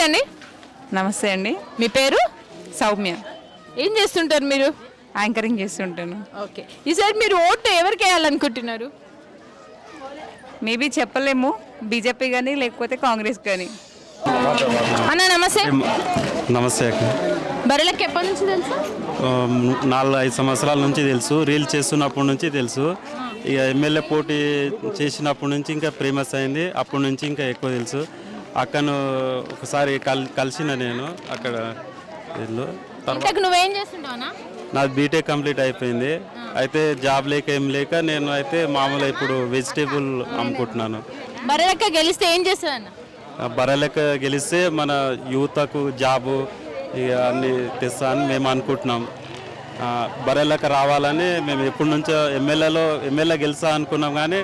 నమస్తే అండి. నమస్తే అండి. మీ పేరు? సౌమ్య. ఏం చేస్తుంటారు మీరు? యాంకరింగ్ చేస్తుంటాను. ఓకే, ఈసారి మీరు ఓటు ఎవరికి వేయాలనుకుంటున్నారు? మేబీ చెప్పలేము, బీజేపీ కానీ లేకపోతే కాంగ్రెస్ కానీ. అన్న నమస్తే. నమస్తే అక్క. బర్రెలకి ఎప్పటి నుంచి తెలుసు? 4-5 సంవత్సరాల నుంచి తెలుసు. రీల్ చేస్తున్నప్పటి నుంచి తెలుసు. ఇక ఎమ్మెల్యే పోటీ చేసినప్పటి నుంచి ఇంకా ఫేమస్ అయింది. అప్పటి నుంచి ఇంకా ఎక్కువ తెలుసు. అక్కను ఒకసారి కలిసిన నేను అక్కడ ఇంతకు నువ్వేం చేస్తుంటావునా? నాది బీటెక్ కంప్లీట్ అయిపోయింది. అయితే జాబ్ లేక ఏం లేక నేను అయితే మామూలుగా ఇప్పుడు వెజిటేబుల్ అమ్ముకుంటున్నాను. బర్రెలక్క గెలిస్తే ఏం చేస్తావు అన్న? బర్రెలెక్క గెలిస్తే మన యువతకు జాబు ఇక అన్నీ తెస్తా అని మేము అనుకుంటున్నాం. బర్రెలెక్క రావాలని మేము ఎప్పటి నుంచో ఎమ్మెల్యే గెలిస్తా అనుకున్నాం, కానీ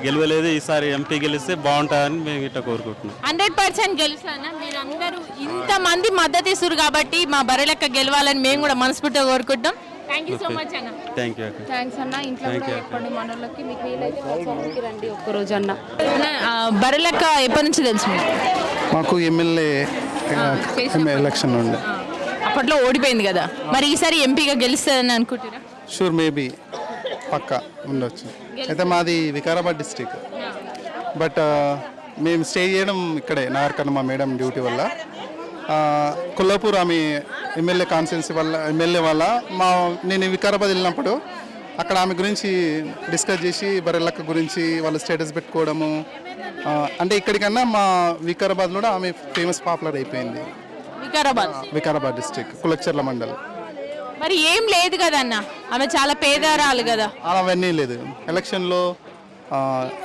గెలవలేదు. ఈసారి ఎంపీ గెలిస్తే బాగుంటుందని మేము ఇట్లా కోరుకుంటున్నాం. 100% గెలుస్తానా? మీరు అందరూ ఇంతమంది మద్దతు ఇస్తారు కాబట్టి మా బర్రెలక్క గెలవాలని మేము కూడా మనస్ఫూర్తిగా కోరుకుంటాం. థ్యాంక్ యూ సో మచ్ అన్న. థ్యాంక్ యూ అక్క. థ్యాంక్స్ అన్న. ఇంట్లో కూడా చెప్పండి మనోళ్ళకి, మీకు వీలైతే ప్రచారానికి రండి ఒక్కరోజు అన్న. బర్రెలక్క ఎప్పటి నుంచి తెలుసు మీకు? మాకు ఎమ్మెల్యే ఎలక్షన్ ఉండే, అప్పట్లో ఓడిపోయింది కదా, మరి ఈసారి ఎంపీగా గెలుస్తుందని అనుకుంటున్నా? షూర్, మేబీ పక్కా ఉండొచ్చు. అయితే మాది వికారాబాద్ డిస్టిక్, బట్ మేము స్టే చేయడం ఇక్కడే నాగర్కర్ణ మా మేడం డ్యూటీ వల్ల. కొల్లాపూర్ ఆమె ఎమ్మెల్యే కాన్స్టిట్యున్సీ ఎమ్మెల్యే వల్ల నేను వికారాబాద్ వెళ్ళినప్పుడు అక్కడ ఆమె గురించి డిస్కస్ చేసి బర్రెలక్క గురించి వాళ్ళ స్టేటస్ పెట్టుకోవడము, అంటే ఇక్కడికన్నా మా వికారాబాద్లో కూడా ఆమె ఫేమస్ పాపులర్ అయిపోయింది. వికారాబాద్ డిస్టిక్ కులచర్ల మండలం. మరి ఏం లేదు కదా అన్న, ఆమె చాలా పేదరాలు కదా. అవన్నీ లేదు. ఎలక్షన్లో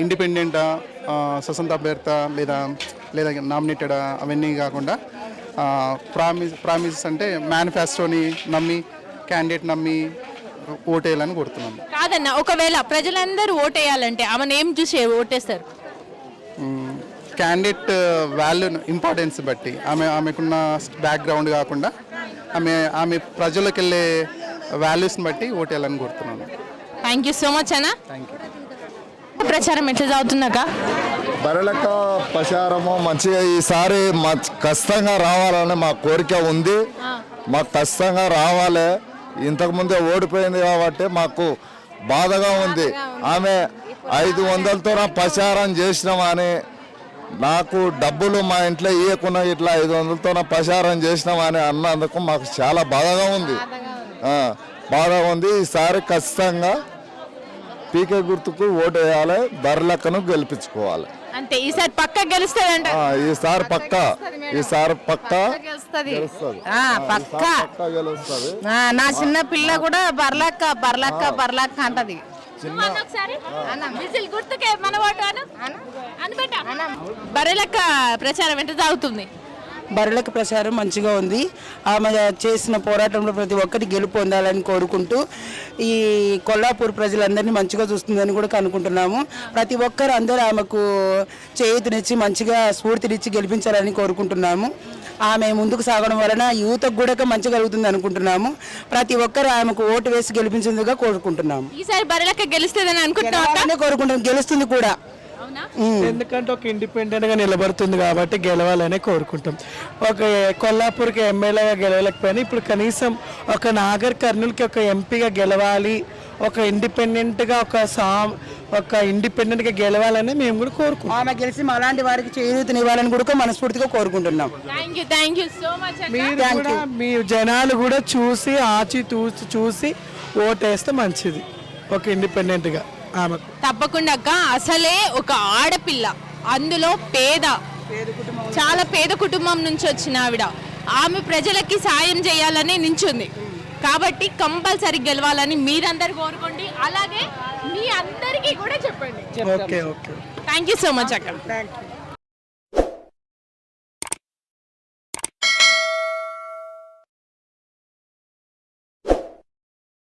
ఇండిపెండెంటా, స్వతంత్ర అభ్యర్థ లేదా నామినేటెడ్ అవన్నీ కాకుండా ప్రామిస్ అంటే మేనిఫెస్టోని నమ్మి క్యాండిడేట్ నమ్మి ఓటేయాలని కోరుతున్నాను. కాదన్న, ఒకవేళ ప్రజలందరూ ఓటేయాలంటే ఆమెను ఏం చూసి ఓటేస్తారు? క్యాండిడేట్ వాల్యూ ఇంపార్టెన్స్ బట్టి, ఆమెకున్న బ్యాక్గ్రౌండ్ కాకుండా ఆమె ప్రజలకు వెళ్ళే వాల్యూస్ని బట్టి ఓటేయాలని కోరుతున్నాను. థ్యాంక్ యూ సో మచ్ అన్న. Thank you. ప్రచారం ఎట్లా చదువుతున్నాక? బర్రెలక్క ప్రచారము మంచిగా ఈసారి ఖచ్చితంగా రావాలని మా కోరిక ఉంది. మాకు ఖచ్చితంగా రావాలి. ఇంతకుముందే ఓడిపోయింది కాబట్టి మాకు బాధగా ఉంది. ఆమె 500తో ప్రచారం చేసినామని, నాకు డబ్బులు మా ఇంట్లో ఇవ్వకుండా ఇట్లా 500తో ప్రచారం చేసినామని అన్నందుకు మాకు చాలా బాధగా ఉంది. ఈసారి ఖచ్చితంగా పీకే గుర్తుకు ఓటు వేయాలి, బర్రెలక్కను గెలిపించుకోవాలి. అంటే ఈసారి పక్కా గెలుస్తుందంట. ఈసారి పక్కా గెలుస్తుంది. గెలుస్తుంది. నా చిన్న పిల్ల కూడా బర్లక్క అంటది. బర్రెలక్క ప్రచారం ఎంత సాగుతుంది? బర్రెలక్క ప్రచారం మంచిగా ఉంది. ఆమె చేసిన పోరాటంలో ప్రతి ఒక్కటి గెలుపు పొందాలని కోరుకుంటూ ఈ కొల్లాపూర్ ప్రజలందరినీ మంచిగా చూస్తుందని కూడా అనుకుంటున్నాము. ప్రతి ఒక్కరు అందరూ ఆమెకు చేయూతనిచ్చి మంచిగా స్ఫూర్తినిచ్చి గెలిపించాలని కోరుకుంటున్నాము. ఆమె ముందుకు సాగడం వలన యూత్కు కూడా మంచి కలుగుతుంది అనుకుంటున్నాము. ప్రతి ఒక్కరు ఆమెకు ఓటు వేసి గెలిపించేందుగా కోరుకుంటున్నాము. ఈసారి బర్రెలక్క గెలుస్తుందని కోరుకుంటున్నాం, గెలుస్తుంది కూడా. ఎందుకంటే ఒక ఇండిపెండెంట్గా నిలబడుతుంది కాబట్టి గెలవాలనే కోరుకుంటాం. ఒక కొల్లాపూర్కి ఎమ్మెల్యేగా గెలవలేకపోయినా ఇప్పుడు కనీసం ఒక నాగర్ కర్నూలుకి ఒక ఎంపీగా గెలవాలి, ఒక ఇండిపెండెంట్గా ఇండిపెండెంట్గా గెలవాలని మేము కూడా కోరుకుంటాం. ఆమె గెలిచి అలాంటి వారికి చేయూతనివ్వాలని కూడా మనస్ఫూర్తిగా కోరుకుంటున్నాం. మీరు కూడా మీ జనాలు కూడా చూసి చూసి ఓటేస్తే మంచిది ఒక ఇండిపెండెంట్గా ఆమెకు. తప్పకుండా అక్క. అసలే ఒక ఆడపిల్ల, అందులో చాలా పేద కుటుంబం నుంచి వచ్చిన ఆవిడ, ఆమె ప్రజలకి సాయం చేయాలని నించుంది కాబట్టి కంపల్సరీ గెలవాలని మీరందరూ కోరుకోండి. అలాగే మీ అందరికీ కూడా చెప్పండి. Okay. Thank you so much అక్క.